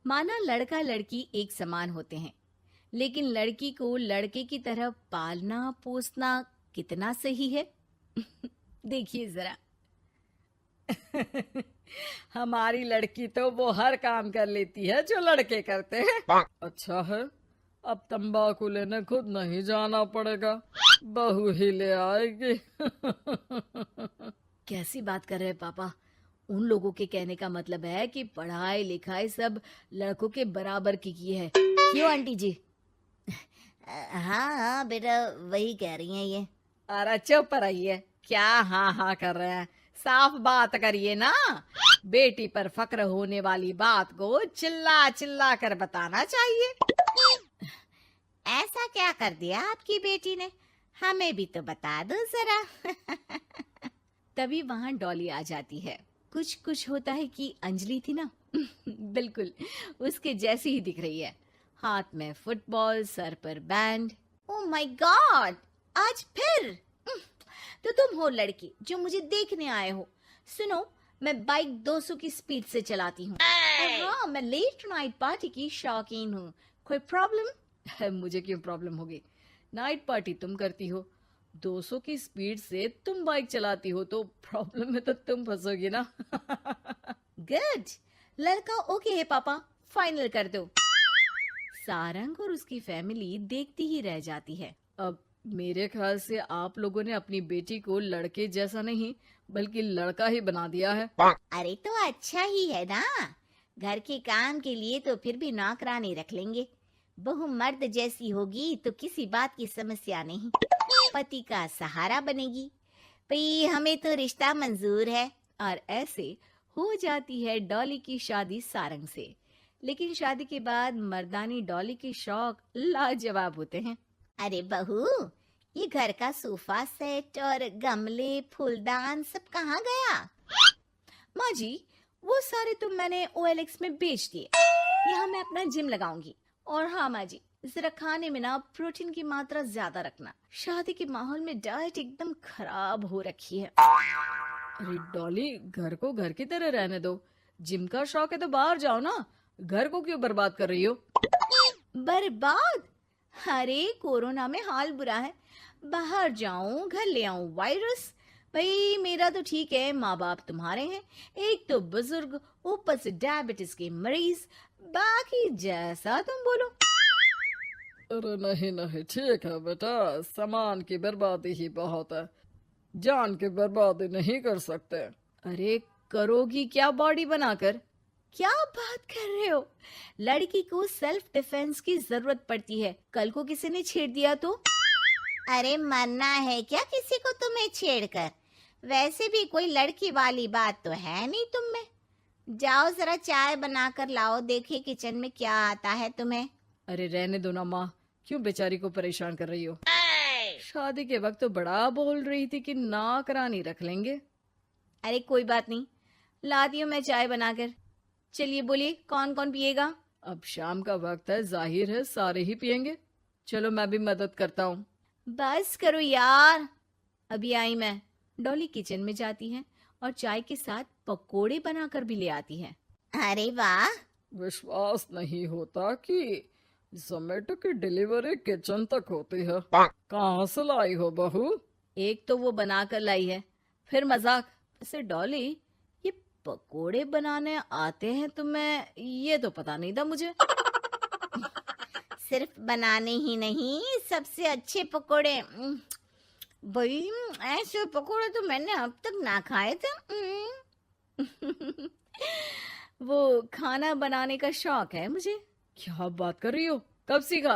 माना लड़का लड़की एक समान होते हैं, लेकिन लड़की को लड़के की तरह पालना पोसना कितना सही है? देखिए जरा। हमारी लड़की तो वो हर काम कर लेती है जो लड़के करते हैं। अच्छा है, अब तंबाकू लेने खुद नहीं जाना पड़ेगा, बहू ही ले आएगी। कैसी बात कर रहे हैं पापा? उन लोगों के कहने का मतलब है कि पढ़ाई लिखाई सब लड़कों के बराबर की है। क्यों आंटी जी? हाँ हाँ बेटा, वही कह रही हैं ये। अरे चुप रहिए, क्या हाँ हाँ कर रहे हैं? साफ बात करिए ना। बेटी पर फक्र होने वाली बात को चिल्ला चिल्ला कर बताना चाहिए। ऐसा क्या कर दिया आपकी बेटी ने? हमें भी तो बता दो जरा। तभी वहां डॉली आ जाती है। कुछ कुछ होता है कि अंजलि थी ना। बिल्कुल उसके जैसी ही दिख रही है। हाथ में फुटबॉल, सर पर बैंड। ओ माय गॉड, आज फिर? तो तुम हो लड़की जो मुझे देखने आए हो। सुनो, मैं बाइक 200 की स्पीड से चलाती हूँ। और हाँ, मैं लेट नाइट पार्टी की शौकीन हूँ। कोई प्रॉब्लम? मुझे क्यों प्रॉब्लम होगी? नाइट पार्टी तुम करती हो, 200 की स्पीड से तुम बाइक चलाती हो, तो प्रॉब्लम में तो तुम फंसोगी ना। गुड, लड़का ओके है पापा, फाइनल कर दो। सारंग और उसकी फैमिली देखती ही रह जाती है। अब मेरे ख्याल से आप लोगों ने अपनी बेटी को लड़के जैसा नहीं बल्कि लड़का ही बना दिया है। अरे तो अच्छा ही है ना, घर के काम के लिए तो फिर भी नौकरानी रख लेंगे। बहू मर्द जैसी होगी तो किसी बात की समस्या नहीं, पति का सहारा बनेगी। भाई हमें तो रिश्ता मंजूर है। और ऐसे हो जाती है डॉली की शादी सारंग से। लेकिन शादी के बाद मर्दानी डॉली के शौक लाजवाब होते हैं। अरे बहू, ये घर का सोफा सेट और गमले फूलदान सब कहाँ गया? माँ जी, वो सारे तो मैंने OLX में बेच दिए। यहाँ मैं अपना जिम लगाऊंगी। और हाँ माँ जी, जरा खाने में ना प्रोटीन की मात्रा ज्यादा रखना। शादी के माहौल में डाइट एकदम खराब हो रखी है। अरे डॉली, घर को घर की तरह रहने दो। जिम का शौक है तो बाहर जाओ ना, घर को क्यों बर्बाद कर रही हो? बर्बाद? अरे कोरोना में हाल बुरा है, बाहर जाऊं घर ले आऊं वायरस। भाई मेरा तो ठीक है, माँ बाप तुम्हारे हैं, एक तो बुजुर्ग, ऊपर से डायबिटीज के मरीज। बाकी जैसा तुम बोलो। अरे नहीं नहीं, ठीक है बेटा, सामान की बर्बादी ही बहुत है, जान की बर्बादी नहीं कर सकते। अरे करोगी क्या बॉडी बनाकर? क्या बात कर रहे हो? लड़की को सेल्फ डिफेंस की जरूरत पड़ती है, कल को किसी ने छेड़ दिया तो? अरे मरना है क्या किसी को तुम्हें छेड़कर? वैसे भी कोई लड़की वाली बात तो है नहीं तुम में। जाओ जरा चाय बनाकर लाओ, देखे किचन में क्या आता है तुम्हें। अरे रहने दो ना माँ, क्यों बेचारी को परेशान कर रही हो? शादी के वक्त तो बड़ा बोल रही थी कि नौकरानी रख लेंगे। अरे कोई बात नहीं, लाती हूँ मैं चाय बनाकर। चलिए बोलिए, कौन कौन पिएगा? अब शाम का वक्त है, जाहिर है सारे ही पियेंगे। चलो मैं भी मदद करता हूँ। बस करो यार। अभी आई मैं। डॉली किचन में जाती है और चाय के साथ पकोड़े बनाकर भी ले आती है। अरे वाह, विश्वास नहीं होता कि जोमेटो की डिलीवरी किचन तक होती है। कहाँ से लाई हो बहू? एक तो वो बना कर लाई है, फिर मजाक। वैसे डॉली, ये पकोड़े बनाने आते हैं तुम्हें? ये तो पता नहीं था मुझे। सिर्फ बनाने ही नहीं, सबसे अच्छे पकोड़े। भाई ऐसे पकोड़े तो मैंने अब तक ना खाए थे। वो खाना बनाने का शौक है मुझे। क्या बात कर रही हो? कब सीखा?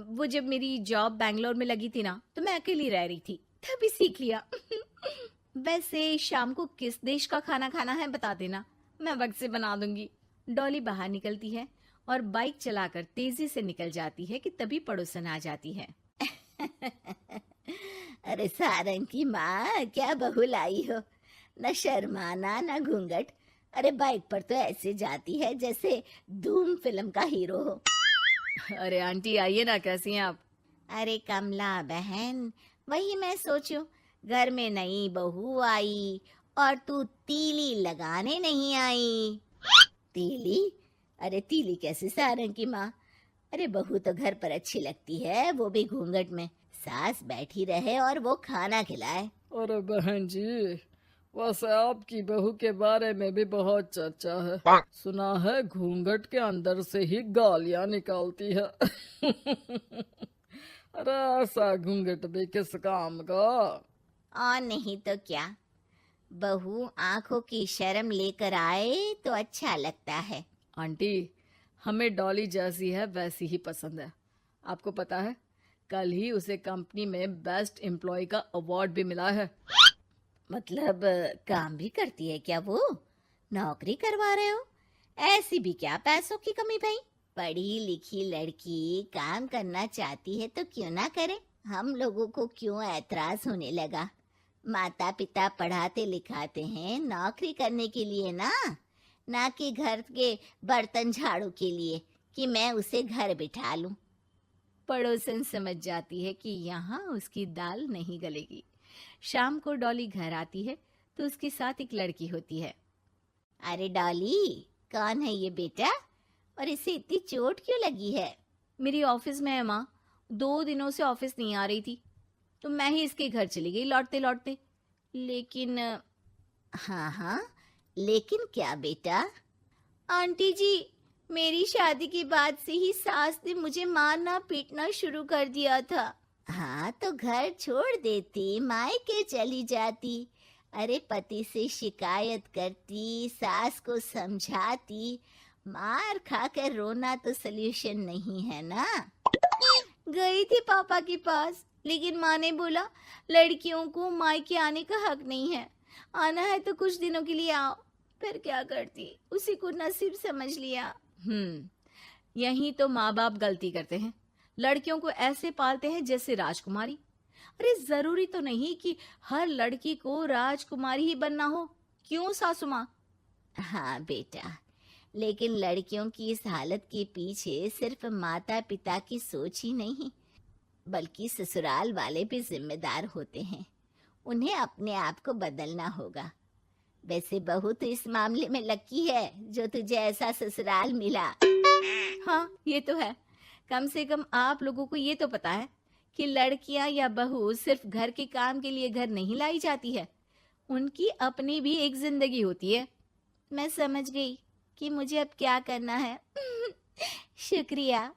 वो जब मेरी जॉब बैंगलोर में लगी थी ना, तो मैं अकेली रह रही थी, तभी सीख लिया। वैसे शाम को किस देश का खाना खाना है बता देना, मैं वक्त से बना दूंगी। डॉली बाहर निकलती है और बाइक चलाकर तेजी से निकल जाती है कि तभी पड़ोसन आ जाती है। अरे सारंग की माँ, क्या बहू लाई हो, न शर्माना न घूंघट। अरे बाइक पर तो ऐसे जाती है जैसे धूम फिल्म का हीरो हो। अरे आंटी आइए ना, कैसी हैं आप? अरे कमला बहन, वही मैं सोचूं, घर में नई बहू आई और तू तीली लगाने नहीं आई। तीली? अरे तीली कैसे सारंग की माँ। अरे बहू तो घर पर अच्छी लगती है, वो भी घूंघट में। सास बैठी रहे और वो खाना खिलाए। अरे बहन जी, वैसे आपकी बहू के बारे में भी बहुत चर्चा है। सुना है घूंघट के अंदर से ही गालियां निकालती है। अरे ऐसा घूंघट भी किस काम का। और नहीं तो क्या, बहू आंखों की शर्म लेकर आए तो अच्छा लगता है। आंटी, हमें डॉली जैसी है वैसी ही पसंद है। आपको पता है, कल ही उसे कंपनी में बेस्ट एम्प्लॉय का अवार्ड भी मिला है। मतलब काम भी करती है क्या वो? नौकरी करवा रहे हो? ऐसी भी क्या पैसों की कमी भाई? पढ़ी लिखी लड़की काम करना चाहती है तो क्यों ना करे। हम लोगों को क्यों ऐतराज होने लगा? माता पिता पढ़ाते लिखाते हैं नौकरी करने के लिए ना कि घर के बर्तन झाड़ू के लिए कि मैं उसे घर बिठा लूं। पड़ोसन समझ जाती है कि यहाँ उसकी दाल नहीं गलेगी। शाम को डॉली घर आती है तो उसके साथ एक लड़की होती है। अरे डॉली, कौन है ये बेटा और इसे इतनी चोट क्यों लगी है? मेरी ऑफिस में है माँ, 2 दिनों से ऑफिस नहीं आ रही थी तो मैं ही इसके घर चली गई लौटते लौटते। लेकिन हाँ, लेकिन क्या बेटा? आंटी जी, मेरी शादी के बाद से ही सास ने मुझे मारना पीटना शुरू कर दिया था। हाँ तो घर छोड़ देती, मायके चली जाती। अरे पति से शिकायत करती, सास को समझाती। मार खाकर रोना तो सल्यूशन नहीं है ना। गई थी पापा के पास, लेकिन माँ ने बोला लड़कियों को मायके आने का हक नहीं है, आना है तो कुछ दिनों के लिए आओ। फिर क्या करती, उसी को नसीब समझ लिया। यही तो माँ बाप गलती करते हैं, लड़कियों को ऐसे पालते हैं जैसे राजकुमारी। अरे जरूरी तो नहीं कि हर लड़की को राजकुमारी ही बनना हो, क्यों सासू माँ? हाँ बेटा, लेकिन लड़कियों की इस हालत के पीछे सिर्फ माता पिता की सोच ही नहीं, बल्कि ससुराल वाले भी जिम्मेदार होते हैं। उन्हें अपने आप को बदलना होगा। वैसे बहू तो इस मामले में लकी है जो तुझे ऐसा ससुराल मिला। हाँ ये तो है, कम से कम आप लोगों को ये तो पता है कि लड़कियां या बहू सिर्फ घर के काम के लिए घर नहीं लाई जाती है, उनकी अपनी भी एक जिंदगी होती है। मैं समझ गई कि मुझे अब क्या करना है। शुक्रिया,